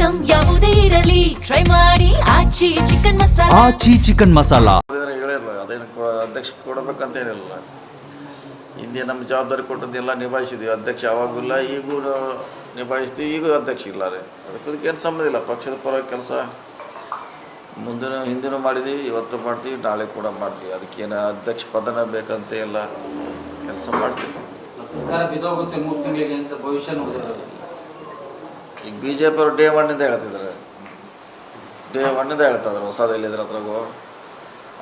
Item ಯಾವುದೇ ಇರಲಿ try ಮಾಡಿ ಆಚಿ ಚಿಕನ್ ಮಸಾಲಾ. ಆಚಿ ಚಿಕನ್ ಮಸಾಲಾ ಹೇಳಿರಲ್ಲ, ಅದೇನು ಅಧ್ಯಕ್ಷ ಕೊಡಬೇಕಂತ ಏನಿಲ್ಲ. ಹಿಂದೆ ನಮ್ಮ ಜವಾಬ್ದಾರಿ ಕೊಟ್ಟದ್ದೆಲ್ಲ ನಿಭಾಯಿಸಿದ್ವಿ. ಅಧ್ಯಕ್ಷ ಯಾವಾಗಿಲ್ಲ, ಈಗೂ ನಿಭಾಯಿಸ್ತೀವಿ. ಈಗೂ ಅಧ್ಯಕ್ಷ ಇಲ್ಲ ರೀ. ಅದಕ್ಕೇನು ಸಂಬಂಧ ಇಲ್ಲ. ಪಕ್ಷದ ಪರವಾಗಿ ಕೆಲಸ ಹಿಂದಿನೂ ಮಾಡಿದ್ದೀವಿ, ಇವತ್ತು ಮಾಡ್ತೀವಿ, ನಾಳೆ ಕೂಡ ಮಾಡ್ತೀವಿ. ಅದಕ್ಕೇನು ಅಧ್ಯಕ್ಷ ಪದನ ಬೇಕಂತ ಎಲ್ಲ ಕೆಲಸ ಮಾಡ್ತೀವಿ. ಈಗ ಬಿ ಜೆ ಪಿ ಅವರು ಡೇ ಒನ್ನಿಂದ ಹೇಳ್ತಿದ್ದಾರೆ, ಹೇಳ್ತಿದ್ದಾರೆ. ಹೊಸದು ಎಲ್ಲಿದ್ರೆ ಅದ್ರಾಗು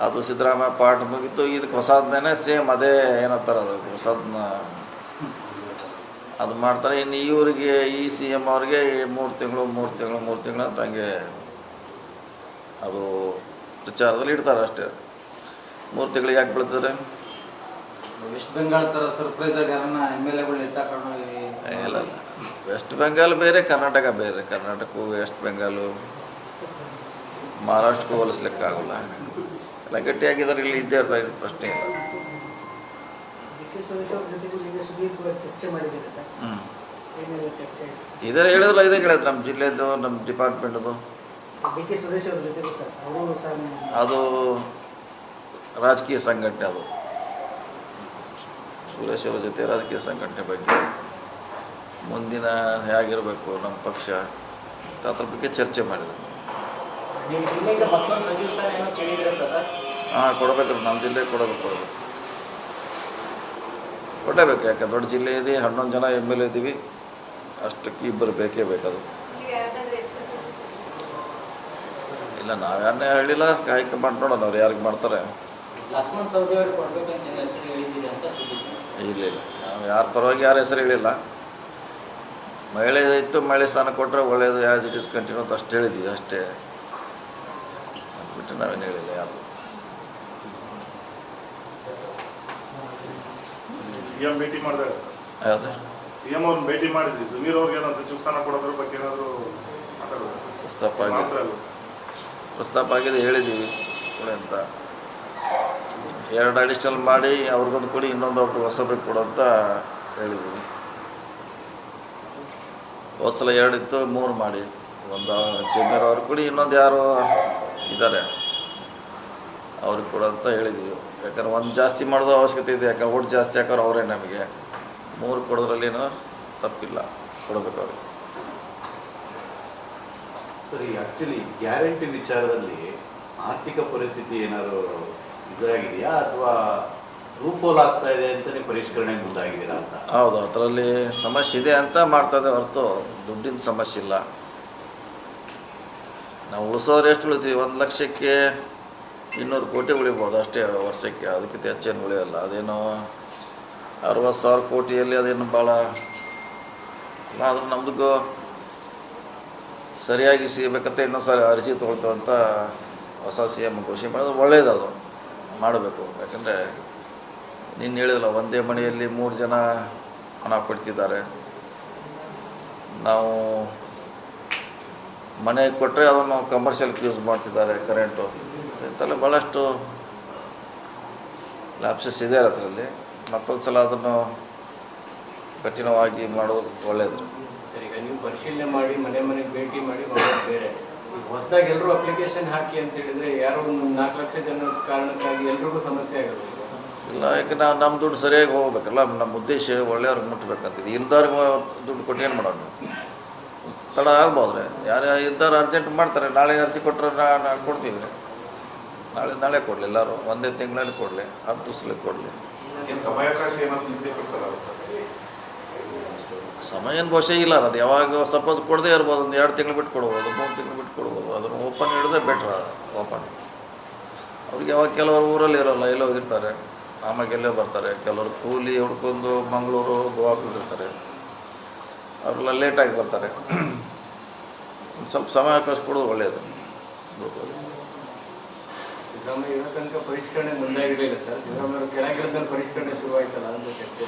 ಅದು ಸಿದ್ದರಾಮಯ್ಯ ಪಾಠ ಮುಗಿತು, ಇದಕ್ಕೆ ಹೊಸದನ್ನೇ ಸೇಮ್ ಅದೇ ಏನಂತಾರೆ ಅದು ಹೊಸದನ್ನ ಅದು ಮಾಡ್ತಾರೆ. ಇನ್ನು ಇವರಿಗೆ ಈ ಸಿ ಎಮ್ ಅವ್ರಿಗೆ 3 ತಿಂಗಳು ಅಂತ ಹಂಗೆ ಅದು ಪ್ರಚಾರದಲ್ಲಿ ಇಡ್ತಾರೆ ಅಷ್ಟೇ. 3 ತಿಂಗಳಿಗೆ ಯಾಕೆ ಬೀಳ್ತಾರೆ? ವೆಸ್ಟ್ ಬೆಂಗಾಲ್ ಥರ ಸರ್ಪ್ರೈಸ್ ಆಗಿ MLA ಇಲ್ಲ, ವೆಸ್ಟ್ ಬೆಂಗಾಲ್ ಬೇರೆ, ಕರ್ನಾಟಕ ಬೇರೆ. ಕರ್ನಾಟಕವು ವೆಸ್ಟ್ ಬೆಂಗಾಲು ಮಹಾರಾಷ್ಟ್ರಕ್ಕೂ ಹೋಲಿಸ್ಲಿಕ್ಕಾಗಲ್ಲ. ಎಲ್ಲ ಗಟ್ಟಿಯಾಗಿದ್ದಾರೆ, ಇಲ್ಲಿ ಇದ್ದೇ ಇರ್ತಾರೆ, ಪ್ರಶ್ನೆ ಇಲ್ಲ. ಇದೇ ಹೇಳಿದ್ರಲ್ಲ, ಇದೇ ಹೇಳಿದ್ರು ನಮ್ಮ ಜಿಲ್ಲೆದು, ನಮ್ಮ ಡಿಪಾರ್ಟ್ಮೆಂಟದು. ಅದು ರಾಜಕೀಯ ಸಂಘಟನೆ. ಅದು ಸುರೇಶ್ ಅವರ ಜೊತೆ ರಾಜಕೀಯ ಸಂಘಟನೆ ಬಗ್ಗೆ ಮುಂದಿನ ಹೇಗಿರಬೇಕು ನಮ್ಮ ಪಕ್ಷ ಅದ್ರ ಬಗ್ಗೆ ಚರ್ಚೆ ಮಾಡಿದ್ರು. ಹಾಂ, ಕೊಡಬೇಕಲ್ಲ, ನಮ್ಮ ಜಿಲ್ಲೆಗೆ ಕೊಡಲೇಬೇಕು. ಯಾಕೆ ದೊಡ್ಡ ಜಿಲ್ಲೆ ಇದೆ, 11 ಜನ MLA ಇದ್ದೀವಿ, ಅಷ್ಟಕ್ಕೆ ಇಬ್ಬರು ಬೇಕೇ ಬೇಕದು. ಇಲ್ಲ, ನಾವು ಯಾರನ್ನೇ ಹೇಳಿಲ್ಲ, ಹೈಕಮಾಂಡ್ ನೋಡೋಣ ಅವ್ರು ಯಾರಿಗೆ ಮಾಡ್ತಾರೆ. ಇಲ್ಲ, ನಾವು ಯಾರ ಪರವಾಗಿ ಯಾರ ಹೆಸರು ಹೇಳಿಲ್ಲ. ಮಹಿಳೆ ಇತ್ತು, ಮಹಿಳೆ ಸ್ಥಾನ ಕೊಟ್ಟರೆ ಒಳ್ಳೆಯದು, ಯಾವ್ದು ಇಟ್ ಇಸ್ ಕಂಟಿನ್ಯೂ ಅಂತ ಅಷ್ಟು ಹೇಳಿದ್ದೀವಿ ಅಷ್ಟೇ, ಬಿಟ್ಟು ನಾವೇನು ಹೇಳಿಲ್ಲ ಯಾರು. ಸಿಎಂ ಭೇಟಿ ಮಾಡಿದಾಗ ಯಾವುದು ಸಿಎಂ ಅವ್ರನ್ನ ಭೇಟಿ ಮಾಡಿದ್ವಿ, ಸುಮೀರ್ ಅವ್ರಿಗೆ ಸಚಿವ ಸ್ಥಾನ ಕೊಡೋದ್ರ ಬಗ್ಗೆ ಏನಾದರೂ ಮಾತಾಡೋದು ಪ್ರಸ್ತಾಪ ಆಗಿದೆ, ಹೇಳಿದ್ದೀವಿ ಕೊಡಿ ಅಂತ. 2 ಅಡಿಷನಲ್ ಮಾಡಿ ಅವ್ರಿಗೊಂದು ಕೊಡಿ, ಇನ್ನೊಂದು ಒಬ್ರು ಹೊಸಬ್ರಿಗೆ ಕೊಡು ಅಂತ ಹೇಳಿದ್ದೀವಿ. ಹೋದ್ಸಲ 2 ಇತ್ತು, 3 ಮಾಡಿ. ಒಂದು ಜಮೀರ್ ಅವ್ರಿಗೆ ಕೊಡಿ, ಇನ್ನೊಂದು ಯಾರು ಇದ್ದಾರೆ ಅವ್ರಿಗೆ ಕೊಡು ಅಂತ ಹೇಳಿದ್ದೀವಿ. ಯಾಕಂದ್ರೆ ಒಂದು ಜಾಸ್ತಿ ಮಾಡೋದು ಅವಶ್ಯಕತೆ ಇದೆ, ಯಾಕಂದ್ರೆ ಓಟ್ ಜಾಸ್ತಿ ಹಾಕೋರು ಅವರೇ. ನಮಗೆ 3 ಕೊಡೋದ್ರಲ್ಲೇನೋ ತಪ್ಪಿಲ್ಲ, ಕೊಡಬೇಕು ಅವ್ರಿಗೆ. ಸರಿ, ಆ್ಯಕ್ಚುಲಿ ಗ್ಯಾರಂಟಿ ವಿಚಾರದಲ್ಲಿ ಆರ್ಥಿಕ ಪರಿಸ್ಥಿತಿ ಏನಾದರೂ ಇದಾಗಿದೆಯಾ ಅಥವಾ ರೂಪೋಲಾಗ್ತಾ ಇದೆ ಅಂತಲೇ ಪರಿಷ್ಕರಣೆ ಮುಂದಾಗಿದ್ದೀರಾ ಅಂತ? ಹೌದು, ಅದರಲ್ಲಿ ಸಮಸ್ಯೆ ಇದೆ ಅಂತ ಮಾಡ್ತದೆ ಹೊರತು ದುಡ್ಡಿನ ಸಮಸ್ಯೆ ಇಲ್ಲ. ನಾವು ಉಳಿಸೋರು ಎಷ್ಟು ಉಳಿತೀವಿ? 1 ಲಕ್ಷಕ್ಕೆ 200 ಕೋಟಿ ಉಳಿಬೋದು ಅಷ್ಟೇ ವರ್ಷಕ್ಕೆ, ಅದಕ್ಕಿಂತ ಹೆಚ್ಚೇನು ಉಳಿಯೋಲ್ಲ. ಅದೇನೋ 60,000 ಕೋಟಿಯಲ್ಲಿ ಅದೇನು ಭಾಳ ಇಲ್ಲ. ಆದರೂ ನಮ್ದು ಸರಿಯಾಗಿ ಸಿಗಬೇಕಂತ ಇನ್ನೊಂದು ಸಾರಿ ಅರ್ಜಿ ತೊಗೊಳ್ತೇವಂತ ಹೊಸ CM ಘೋಷಣೆ ಮಾಡೋದು ಒಳ್ಳೆಯದು. ಅದು ಮಾಡಬೇಕು. ಯಾಕಂದರೆ ನೀನು ಹೇಳಿದಲ್ಲ, ಒಂದೇ ಮನೆಯಲ್ಲಿ 3 ಜನ ಹಣ ಪಡ್ತಿದ್ದಾರೆ. ನಾವು ಮನೆಗೆ ಕೊಟ್ಟರೆ ಅದನ್ನು ಕಮರ್ಷಿಯಲ್ಗೆ ಯೂಸ್ ಮಾಡ್ತಿದ್ದಾರೆ, ಕರೆಂಟು ಇಂಥಲ್ಲ ಭಾಳಷ್ಟು ಲ್ಯಾಪ್ಸಸ್ ಇದೆ ಅದರಲ್ಲಿ. ಮತ್ತೊಂದು ಸಲ ಅದನ್ನು ಕಠಿಣವಾಗಿ ಮಾಡೋದು ಒಳ್ಳೆಯದು. ಸರಿ, ಈಗ ನೀವು ಪರಿಶೀಲನೆ ಮಾಡಿ ಮನೆಗೆ ಭೇಟಿ ಮಾಡಿ ಬೇರೆ ಹೊಸದಾಗಿ ಎಲ್ಲರೂ ಅಪ್ಲಿಕೇಶನ್ ಹಾಕಿ ಅಂತ ಹೇಳಿದರೆ ಯಾರೋ ಒಂದು 4 ಲಕ್ಷ ಜನರ ಕಾರಣಕ್ಕಾಗಿ ಎಲ್ರಿಗೂ ಸಮಸ್ಯೆ ಆಗುತ್ತೆ. ಇಲ್ಲ, ಯಾಕೆ ನಮ್ಮ ದುಡ್ಡು ಸರಿಯಾಗಿ ಹೋಗ್ಬೇಕಲ್ಲ. ನಮ್ಮ ಉದ್ದೇಶ ಒಳ್ಳೆಯವ್ರಿಗೆ ಮುಟ್ಟಬೇಕಂತಿದೆ. ಇಲ್ದವ್ರಿಗೆ ದುಡ್ಡು ಕೊಟ್ಟು ಏನು ಮಾಡೋದು? ತಡ ಆಗ್ಬೋದ್ರೆ ಯಾರು ಇದ್ದವ್ರು ಅರ್ಜೆಂಟ್ ಮಾಡ್ತಾರೆ. ನಾಳೆ ಅರ್ಜಿ ಕೊಟ್ಟರೆ ನಾನು ಕೊಡ್ತೀವಿ. ನಾಳೆ ಕೊಡಲಿ, ಎಲ್ಲರೂ ಒಂದೇ ತಿಂಗಳಲ್ಲಿ ಕೊಡಲಿ, 10 ದಿವಸಕ್ಕೆ ಕೊಡಲಿ. ಸಮಯ ಏನು ಬಹುಶಃ ಇಲ್ಲ. ಅದು ಯಾವಾಗ ಸಪೋಸ್ ಕೊಡದೇ ಇರ್ಬೋದು, ಒಂದು 2 ತಿಂಗಳು ಬಿಟ್ಟು ಕೊಡ್ಬೋದು, 3 ತಿಂಗಳು ಬಿಟ್ಟು ಕೊಡ್ಬೋದು. ಅದನ್ನು ಓಪನ್ ಹಿಡಿದೇ ಬೆಟ್ರ್. ಓಪನ್ ಅವ್ರಿಗೆ ಯಾವಾಗ ಕೆಲವರು ಊರಲ್ಲಿ ಇರೋಲ್ಲ, ಎಲ್ಲೋ ಹೋಗಿರ್ತಾರೆ, ಆಮೇಲೆ ಎಲ್ಲೇ ಬರ್ತಾರೆ. ಕೆಲವರು ಕೂಲಿ ಹುಡ್ಕೊಂಡು ಮಂಗಳೂರು ಗೋವಾಕ್ಕೆ ಹೋಗಿರ್ತಾರೆ, ಅವರೆಲ್ಲ ಲೇಟಾಗಿ ಬರ್ತಾರೆ. ಒಂದು ಸ್ವಲ್ಪ ಸಮಯಾವಕಾಶ ಕೊಡೋದು ಒಳ್ಳೆಯದು.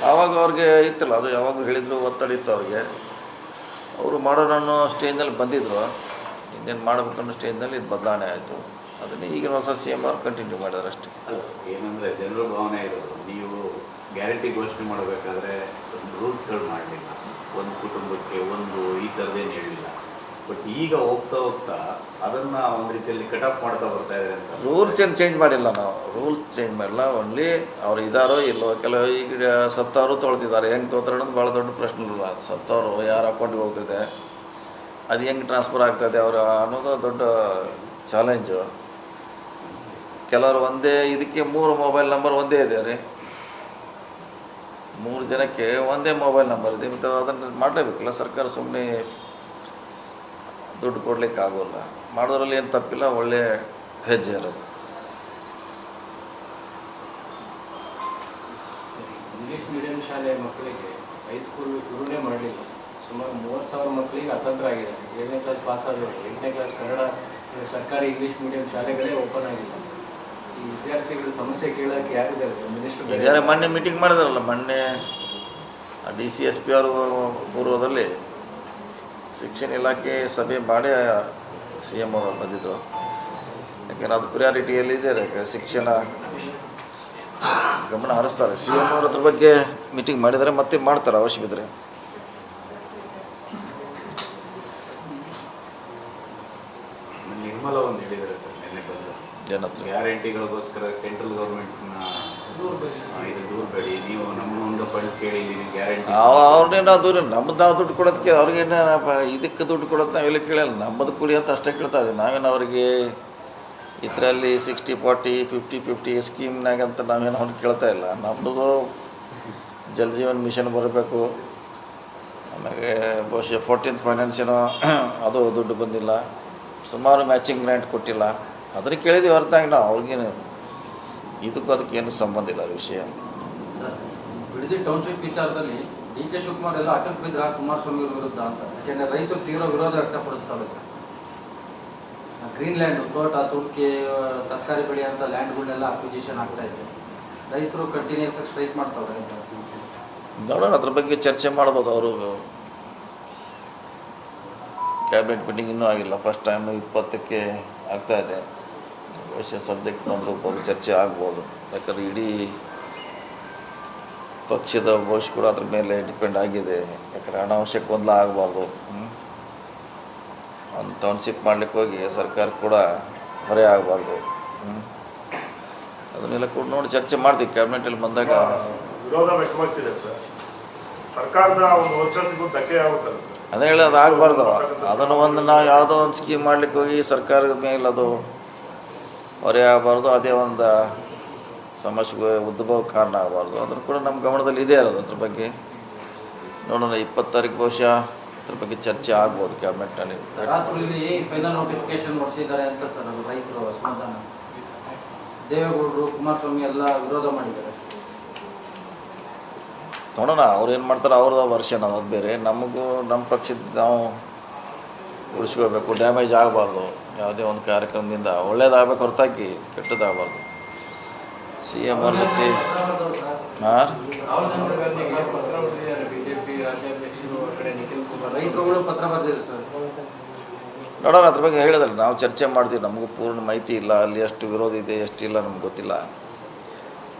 ಆವಾಗ ಅವ್ರಿಗೆ ಇತ್ತಲ್ಲ, ಅದು ಯಾವಾಗ ಹೇಳಿದ್ರು, ಒತ್ತಡ ಇತ್ತು ಅವ್ರಿಗೆ. ಅವರು ಮಾಡೋಣ ಸ್ಟೇಜ್ನಲ್ಲಿ ಬಂದಿದ್ರು. ಇನ್ನೇನು ಮಾಡಬೇಕನ್ನೋ ಸ್ಟೇಜ್ನಲ್ಲಿ ಇದು ಬದಲಾವಣೆ ಆಯಿತು. ಅದನ್ನೇ ಈಗಿನ ಹೊಸ CM ಅವ್ರು ಕಂಟಿನ್ಯೂ ಮಾಡಿದಾರೆ ಅಷ್ಟೇ. ಏನಂದರೆ ಜನರ ಭಾವನೆ ಇರೋದು, ನೀವು ಗ್ಯಾರಂಟಿ ಘೋಷಣೆ ಮಾಡಬೇಕಾದ್ರೆ ರೂಲ್ಸ್ಗಳು ಮಾಡಲಿಲ್ಲ, ಒಂದು ಕುಟುಂಬಕ್ಕೆ ಒಂದು ಈ ಥರದ್ದೇನು ಹೇಳಿಲ್ಲ. ಬಟ್ ಈಗ ಹೋಗ್ತಾ ಹೋಗ್ತಾ ಅದನ್ನ ಒಂದು ರೀತಿಯಲ್ಲಿ ಕಟ್ ಆಫ್ ಮಾಡ್ತಾ ಬರ್ತಾ ಇದೆ ಅಂತ. ರೂಲ್ಸ್ ಏನು ಚೇಂಜ್ ಮಾಡಿಲ್ಲ ನಾವು, ರೂಲ್ಸ್ ಚೇಂಜ್ ಮಾಡಿಲ್ಲ. ಓನ್ಲಿ ಅವ್ರು ಇದ್ದಾರೋ ಇಲ್ಲೋ, ಕೆಲವು ಈಗ ಸತ್ತವರು ತೊಳ್ತಿದ್ದಾರೆ, ಹೆಂಗೆ ತೊಗೊತಾರೆ ಅನ್ನೋದು ಭಾಳ ದೊಡ್ಡ ಪ್ರಶ್ನೆ ಇಲ್ಲ. ಸತ್ತವರು ಯಾರ ಅಕೌಂಟಿಗೆ ಹೋಗ್ತಿದೆ, ಅದು ಹೆಂಗೆ ಟ್ರಾನ್ಸ್ಫರ್ ಆಗ್ತದೆ ಅವರು ಅನ್ನೋದು ದೊಡ್ಡ ಚಾಲೆಂಜು. ಕೆಲವರು ಒಂದೇ ಇದಕ್ಕೆ 3 ಮೊಬೈಲ್ ನಂಬರ್ ಒಂದೇ ಇದೆ ರೀ, 3 ಜನಕ್ಕೆ ಒಂದೇ ಮೊಬೈಲ್ ನಂಬರ್ ಇದೆ. ಮತ್ತು ಅದನ್ನು ಮಾಡಲೇಬೇಕಲ್ಲ ಸರ್ಕಾರ, ಸುಮ್ಮನೆ ದುಡ್ಡು ಕೊಡ್ಲಿಕ್ಕೆ ಆಗೋಲ್ಲ. ಮಾಡೋದ್ರಲ್ಲಿ ಏನು ತಪ್ಪಿಲ್ಲ, ಒಳ್ಳೆ ಹೆಜ್ಜೆ ಇರೋದು. ಇಂಗ್ಲೀಷ್ ಮೀಡಿಯಂ ಶಾಲೆ ಮಕ್ಕಳಿಗೆ ಹೈಸ್ಕೂಲ್ ಶುರುನೇ ಮಾಡಲಿಲ್ಲ. ಸುಮಾರು 30,000 ಮಕ್ಕಳಿಗೆ ಅತಂತ್ರ ಆಗಿದೆ. 7ನೇ ಕ್ಲಾಸ್ ಪಾಸ್ ಆದವರು 8ನೇ ಕ್ಲಾಸ್ ಕನ್ನಡ ಸರ್ಕಾರಿ ಇಂಗ್ಲೀಷ್ ಮೀಡಿಯಂ ಶಾಲೆಗಳೇ ಓಪನ್ ಆಗಿಲ್ಲ. ಈ ವಿದ್ಯಾರ್ಥಿಗಳು ಸಮಸ್ಯೆ ಕೇಳೋಕ್ಕೆ ಯಾರಿದ್ದಾರೆ? ಮಿನಿಸ್ಟರ್ ಇದ್ದಾರೆ. ಮೊನ್ನೆ ಮೀಟಿಂಗ್ ಮಾಡಿದಾರಲ್ಲ, ಮೊನ್ನೆ DCSP ಅವರು ಪೂರ್ವದಲ್ಲಿ ಶಿಕ್ಷಣ ಇಲಾಖೆ ಸಭೆ ಮಾಡಿ CM ಅವರು ಬಂದಿದ್ದರು. ಯಾಕೆಂದ್ರೆ ಅದು ಪ್ರಿಯಾರಿಟಿಯಲ್ಲಿದೆ, ಶಿಕ್ಷಣ ಗಮನ ಹರಿಸ್ತಾರೆ. CM ಅವರು ಅದ್ರ ಬಗ್ಗೆ ಮೀಟಿಂಗ್ ಮಾಡಿದರೆ ಮತ್ತೆ ಮಾಡ್ತಾರೆ ಅವಶ್ಯವಿದ್ದರೆ. ನಿರ್ಮಲ ಒಂದು ಹೇಳಿದ್ದಾರೆ ಸರ್ ನಿನ್ನೆ ಬಂದು, ಏನತ್ರ ಗ್ಯಾರಂಟಿಗಳಿಗೋಸ್ಕರ ಸೆಂಟ್ರಲ್ ಗೌರ್ಮೆಂಟ್ನ ಇದು ದೂರಬೇಡಿ, ನೀವು ನಮ್ಮ ಒಂದು ಫಂಡ್ ಕೇಳಿ ನೀವು ಗ್ಯಾರಂಟಿ. ಅವ್ರನ್ನೇ ನಾವು ದೂರ, ನಮ್ಮದು ನಾವು ದುಡ್ಡು ಕೊಡೋದಕ್ಕೆ ಅವ್ರಿಗೇನು ಇದಕ್ಕೆ ದುಡ್ಡು ಕೊಡೋದು ನಾವೆಲ್ಲ ಕೇಳಲ್ಲ, ನಮ್ಮದು ಕುಡಿ ಅಂತ ಅಷ್ಟೇ ಕೇಳ್ತಾ ಇದ್ದೀವಿ. ನಾವೇನು ಅವ್ರಿಗೆ ಇದರಲ್ಲಿ 60-40 50-50 ಸ್ಕೀಮ್ನಾಗಂತ ನಾವೇನು ಅವ್ರಿಗೆ ಕೇಳ್ತಾ ಇಲ್ಲ. ನಮ್ಮದು ಜಲ್ ಜೀವನ್ ಮಿಷನ್ ಬರಬೇಕು, ಆಮೇಲೆ ಬಹುಶಃ 14th ಫೈನಾನ್ಸಿನೋ ಅದು ದುಡ್ಡು ಬಂದಿಲ್ಲ, ಸುಮಾರು ಮ್ಯಾಚಿಂಗ್ ಗ್ರ್ಯಾಂಟ್ ಕೊಟ್ಟಿಲ್ಲ. ಅದನ್ನು ಕೇಳಿದ್ದೀವಿ ಹೊರತಾಗಿ ನಾವು ಅವ್ರಿಗೇನು ಇದಕ್ಕೂ ಅದಕ್ಕೇನು ಸಂಬಂಧ ಇಲ್ಲ ವಿಷಯ. ಬಿಡದಿ ಟೌನ್ಶಿಪ್ ವಿಚಾರದಲ್ಲಿ DK ಶಿವಕುಮಾರ್ ಎಲ್ಲ ಅಟಕ್ ಬಿದ್ರ ಕುಮಾರಸ್ವಾಮಿ ವಿರುದ್ಧ ಅಂತ. ಯಾಕೆಂದ್ರೆ ರೈತರು ತೀವ್ರ ವಿರೋಧ ವ್ಯಕ್ತಪಡಿಸ್ತಾರೆ. ಗ್ರೀನ್ ಲ್ಯಾಂಡ್, ತೋಟ, ತುರ್ಕಿ, ತರಕಾರಿ ಬೆಳೆಯುವಂಥ ಲ್ಯಾಂಡ್ಗಳನ್ನೆಲ್ಲ ಅಕ್ವಿಜಿಷನ್ ಆಗ್ತಾ ಇದೆ. ರೈತರು ಕಂಟಿನ್ಯೂಸ್ ಆಗಿ ಸ್ಟ್ರೈಕ್ ಮಾಡ್ತಾರೆ. ನೋಡೋಣ, ಅದ್ರ ಬಗ್ಗೆ ಚರ್ಚೆ ಮಾಡ್ಬೋದು. ಅವರು ಕ್ಯಾಬಿನೆಟ್ ಮೀಟಿಂಗ್ ಇನ್ನೂ ಆಗಿಲ್ಲ, ಫಸ್ಟ್ ಟೈಮ್ 20ಕ್ಕೆ ಆಗ್ತಾಯಿದೆ. ಬಹುಶಃ ಸಬ್ಜೆಕ್ಟ್ ಒಂದು ಚರ್ಚೆ ಆಗ್ಬೋದು. ಯಾಕಂದರೆ ಇಡೀ ಪಕ್ಷದ ಭವಿಷ್ಯ ಕೂಡ ಅದ್ರ ಮೇಲೆ ಡಿಪೆಂಡ್ ಆಗಿದೆ. ಯಾಕಂದರೆ ಅನಾವಶ್ಯಕ ಗೊಂದಲ ಆಗಬಾರ್ದು. ಒಂದು ಟೌನ್ಶಿಪ್ ಮಾಡಲಿಕ್ಕೆ ಹೋಗಿ ಸರ್ಕಾರ ಕೂಡ ಹೊರೆ ಆಗಬಾರ್ದು. ಅದನ್ನೆಲ್ಲ ಕೂಡ ನೋಡಿ ಚರ್ಚೆ ಮಾಡ್ತೀವಿ ಕ್ಯಾಬಿನೆಟಲ್ಲಿ ಬಂದಾಗ. ವಿರೋಧ ವ್ಯಕ್ತವಾಗ್ತಿದೆ ಸರ್, ಸರ್ಕಾರದ ಒಂದು ವರ್ಚಸ್ಸಿಗೂ ಧಕ್ಕೆ ಆಗುತ್ತಲ್ಲ ಸರ್. ಅದೇ ಹೇಳೋದು ಆಗಬಾರ್ದು. ಅದನ್ನು ಒಂದು ನಾವು ಯಾವುದೋ ಒಂದು ಸ್ಕೀಮ್ ಮಾಡಲಿಕ್ಕೆ ಹೋಗಿ ಸರ್ಕಾರದ ಮೇಲೆ ಅದು ಹೊರೆ ಆಗಬಾರ್ದು, ಅದೇ ಒಂದು ಸಮಸ್ಯೆಗೆ ಉದ್ಭವ ಕಾರಣ ಆಗಬಾರ್ದು. ಅದನ್ನು ಕೂಡ ನಮ್ಮ ಗಮನದಲ್ಲಿ ಇದೆ ಇರೋದು. ಅದ್ರ ಬಗ್ಗೆ ನೋಡೋಣ, 20 ತಾರೀಕು ಬಹುಶಃ ಅದ್ರ ಬಗ್ಗೆ ಚರ್ಚೆ ಆಗ್ಬೋದು ಕ್ಯಾಬಿನೆಟ್ನಲ್ಲಿ. ರಾತ್ರಿಯಲ್ಲಿ ಫೈನಲ್ ನೋಟಿಫಿಕೇಶನ್ ಹೊರಡಿಸಿದ್ದಾರೆ ಅಂತ ಸರ್. ಅದು ರೈತರು ಅಸಮಾಧಾನ, ದೇವೇಗೌಡರು ಕುಮಾರಸ್ವಾಮಿ ಎಲ್ಲ ವಿರೋಧ ಮಾಡಿದ್ದಾರೆ. ನೋಡೋಣ ಅವ್ರು ಏನು ಮಾಡ್ತಾರೆ, ಅವ್ರದ್ದು ವರ್ಷನ್ ಅದು ಬೇರೆ. ನಮಗೂ ನಮ್ಮ ಪಕ್ಷದ ನಾವು ಉಳಿಸ್ಕೋಬೇಕು, ಡ್ಯಾಮೇಜ್ ಆಗಬಾರ್ದು. ಯಾವುದೇ ಒಂದು ಕಾರ್ಯಕ್ರಮದಿಂದ ಒಳ್ಳೇದಾಗಬೇಕು ಹೊರತಾಗಿ ಕೆಟ್ಟದಾಗಬಾರ್ದು. CM ಅವ್ರ ಜೊತೆ ಹಾಂ ರಾಹುಲ್ ಗಾಂಧಿಗೆ ಪತ್ರ ಬರೆದಿದ್ದಾರೆ ಬಿಜೆಪಿ ರಾಜ್ಯಾಧ್ಯಕ್ಷರು, ಆ ಕಡೆ ನಿಖಿಲ್ ಕುಮಾರ್. ರೈತರುಗಳು ಪತ್ರ ಬರೆದಿದ್ದಾರೆ ಸರ್. ನೋಡೋಣ, ಅದ್ರ ಬಗ್ಗೆ ಹೇಳಿದ್ರೆ ನಾವು ಚರ್ಚೆ ಮಾಡ್ತೀವಿ. ನಮಗೂ ಪೂರ್ಣ ಮಾಹಿತಿ ಇಲ್ಲ, ಅಲ್ಲಿ ಎಷ್ಟು ವಿರೋಧ ಇದೆ ಎಷ್ಟಿಲ್ಲ ನಮ್ಗೆ ಗೊತ್ತಿಲ್ಲ.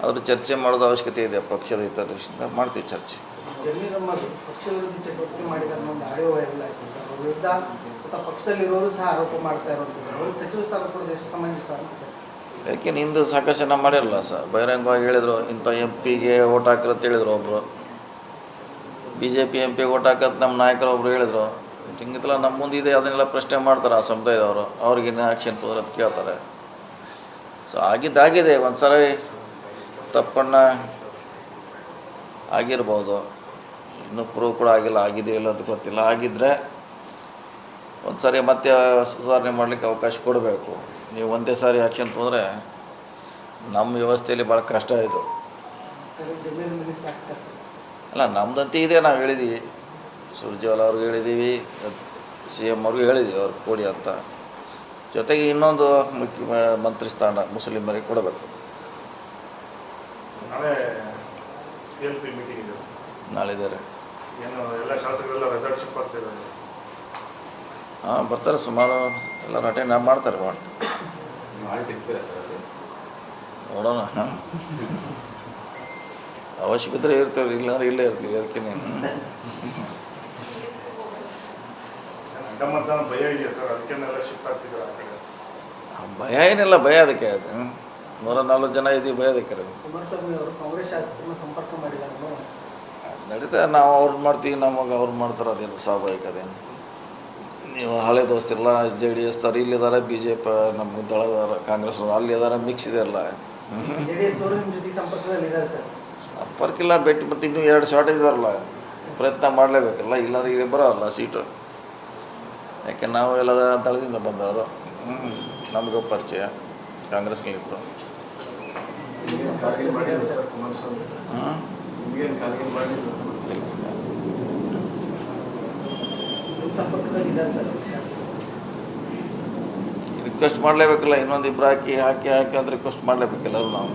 ಆದರೂ ಚರ್ಚೆ ಮಾಡೋದು ಅವಶ್ಯಕತೆ ಇದೆ. ಪಕ್ಷದ ಹಿತದೃಷ್ಟಿಯಿಂದ ಮಾಡ್ತೀವಿ ಚರ್ಚೆ. ಜಮೀರಮ್ಮ ಪಕ್ಷ ವಿರೋಧಿ ಚಟುವಟಿಕೆ ಮಾಡಿದ್ದಾರೆ ಒಂದು ಆಡಿಯೋ ವೈರಲ್ ಆಯಿತು ಸರ್. ಅವ್ರ ವಿರುದ್ಧ ಪಕ್ಷದಲ್ಲಿರೋರು ಸಹ ಆರೋಪ ಮಾಡ್ತಾ ಇರೋದು. ಅವ್ರಿಗೆ ಸಚಿವ ಸ್ಥಾನ ಕೊಡೋದು ಎಷ್ಟು ಸಮಂಜಸ ಅಂತ ಸರ್? ಅದಕ್ಕೆ ನಿಂದು ಸಾಕಷ್ಟು ಜನ ಮಾಡಿರಲ್ಲ ಸರ್. ಬಹಿರಂಗವಾಗಿ ಹೇಳಿದರು, ಇಂಥ MP ಗೆ ಓಟ್ ಹಾಕಿರತ್ತೆ ಹೇಳಿದರು ಒಬ್ಬರು. BJP MP ಓಟ್ ಹಾಕತ್ ನಮ್ಮ ನಾಯಕರು ಒಬ್ರು ಹೇಳಿದರು. ಹಿಂಗಿತ್ತಲ್ಲ ನಮ್ಮ ಮುಂದಿದೆ, ಅದನ್ನೆಲ್ಲ ಪ್ರಶ್ನೆ ಮಾಡ್ತಾರೆ ಆ ಸಮುದಾಯದವರು. ಅವ್ರಿಗಿನ್ನ ಆ್ಯಕ್ಷನ್ ತೊಂದರೆ ಅಂತ ಕೇಳ್ತಾರೆ. ಸೊ ಆಗಿದ್ದಾಗಿದೆ. ಒಂದು ಸರಿ ತಪ್ಪನ್ನು ಆಗಿರ್ಬೋದು, ಇನ್ನೂ ಪ್ರೂವ್ ಕೂಡ ಆಗಿಲ್ಲ, ಆಗಿದೆಯೋ ಇಲ್ಲ ಅಂತ ಗೊತ್ತಿಲ್ಲ. ಆಗಿದ್ದರೆ ಒಂದು ಸಾರಿ ಮತ್ತೆ ಸುಧಾರಣೆ ಮಾಡಲಿಕ್ಕೆ ಅವಕಾಶ ಕೊಡಬೇಕು. ನೀವು ಒಂದೇ ಸಾರಿ ಆ್ಯಕ್ಷನ್ ತೊಂದರೆ ನಮ್ಮ ವ್ಯವಸ್ಥೆಯಲ್ಲಿ ಭಾಳ ಕಷ್ಟ ಇದು. ಜಮೀನು ಮಿನಿಸ್ಟರ್ ಆಗ್ತಾರೆ ಸರ್. ಅಲ್ಲ, ನಮ್ಮದಂತೆ ಇದೆ. ನಾವು ಹೇಳಿದ್ದೀವಿ, ಸುರ್ಜೇವಾಲ ಅವ್ರಿಗೆ ಹೇಳಿದ್ದೀವಿ, CM ಅವ್ರಿಗೆ ಹೇಳಿದ್ದೀವಿ ಅವ್ರಿಗೆ ಕೊಡಿ ಅಂತ. ಜೊತೆಗೆ ಇನ್ನೊಂದು ಮಂತ್ರಿ ಸ್ಥಾನ ಮುಸ್ಲಿಮರಿಗೆ ಕೊಡಬೇಕು. ನಾಳೆ CLP ಮೀಟಿಂಗ್ ಇದೆ, ನಾಳಿದ್ದಾರೆ. ಏನು ಎಲ್ಲ ಶಾಸಕರೆಲ್ಲ ರೆಸಾರ್ಟ್ ಶಿಪ್ ಆಗ್ತಿದ್ದಾರೆ. ಹಾಂ, ಬರ್ತಾರೆ. ಸುಮಾರು ಎಲ್ಲರೂ ಅಟೆಂಡ್ ಮಾಡ್ತಾರೆ. ಮಾಡ್ತಿರ್ತೀರಾ ಸರ್ ಅದು? ನೋಡೋಣ, ಅವಶ್ಯಕತೆ ಇರ್ತೇವೆ, ಇಲ್ಲಾಂದ್ರೆ ಇಲ್ಲೇ ಇರ್ತೀವಿ. ಅದಕ್ಕೆ ಅಡ್ಡ ಮತದಾನ ಭಯ ಇದೆಯಾ ಸರ್? ಅದಕ್ಕೆನೆಲ್ಲ ಶಿಫ್ಟ್ ಆಗ್ತಿದ್ದಾರೆ ಆ ಕಡೆ. ಭಯ ಏನಿಲ್ಲ, ಭಯ ಅದಕ್ಕೆ 140 ಜನ ಇದ್ದೀವಿ, ಭಯ ಅದಕ್ಕೆ ಕುಮಾರಸ್ವಾಮಿ ಅವರು ಕಾಂಗ್ರೆಸ್ ಶಾಸಕರನ್ನ ಸಂಪರ್ಕ ಮಾಡಿದ್ದಾರೆ ಅನ್ನೋ ನಡೀತಾ. ನಾವು ಅವ್ರು ಮಾಡ್ತೀವಿ, ನಮಗೆ ಅವ್ರು ಮಾಡ್ತಾರೆ, ಅದೇನು ಸ್ವಾಭಾವಿಕ. ಅದೇನು ನೀವು ಹಳೆ ದೋಸ್ತಿರಲ್ಲ, JDS ತಾರೆ ಇಲ್ಲಿದ್ದಾರೆ, BJP ನಮ್ಮ ದಳದಾರ, ಕಾಂಗ್ರೆಸ್ ಅಲ್ಲಿ ಇದಾರೆ, ಮಿಕ್ಸ್ ಇದೆಯಲ್ಲ. JDS ಅವರು ನಿಮ್ಮ ಜೊತೆ ಸಂಪರ್ಕದಲ್ಲಿ ಇದ್ದಾರೆ ಸರ್? ಸಂಪರ್ಕಿಲ್ಲ, ಬೆಟ್ಟು ಮತ್ತು ಇನ್ನೂ 2 ಶಾರ್ಟೇಜ್ ಇದಾರಲ್ಲ, ಪ್ರಯತ್ನ ಮಾಡಲೇಬೇಕಲ್ಲ, ಇಲ್ಲಾಂದ್ರೆ ಈಗ ಬರೋಲ್ಲ ಸೀಟು. ಯಾಕೆ ನಾವು ಎಲ್ಲ ದಳದಿಂದ ಬಂದವರು, ನಮಗೂ ಪರಿಚಯ ಕಾಂಗ್ರೆಸ್ನಲ್ಲಿದ್ದರು. ಕಾರ್ಗಿಲ್ ಮಾಡಿದ್ರು ಸರ್ ಕುಮಾರಸ್ವಾಮಿ, ನಿಮಗೇನು ಕಾರ್ಗಿಲ್ ಮಾಡಿದ್ರು? ನಿಮ್ಮ ಸಂಪರ್ಕದಲ್ಲಿ ಇದ್ದಾರೆ ಸರ್ ಶಾಸಕರು? ರಿಕ್ವೆಸ್ಟ್ ಮಾಡಲೇಬೇಕಲ್ಲ, ಇನ್ನೊಂದು ಇಬ್ಬರು ಹಾಕಿ ಅಂತ ರಿಕ್ವೆಸ್ಟ್ ಮಾಡಲೇಬೇಕಲ್ಲ ನಾವು.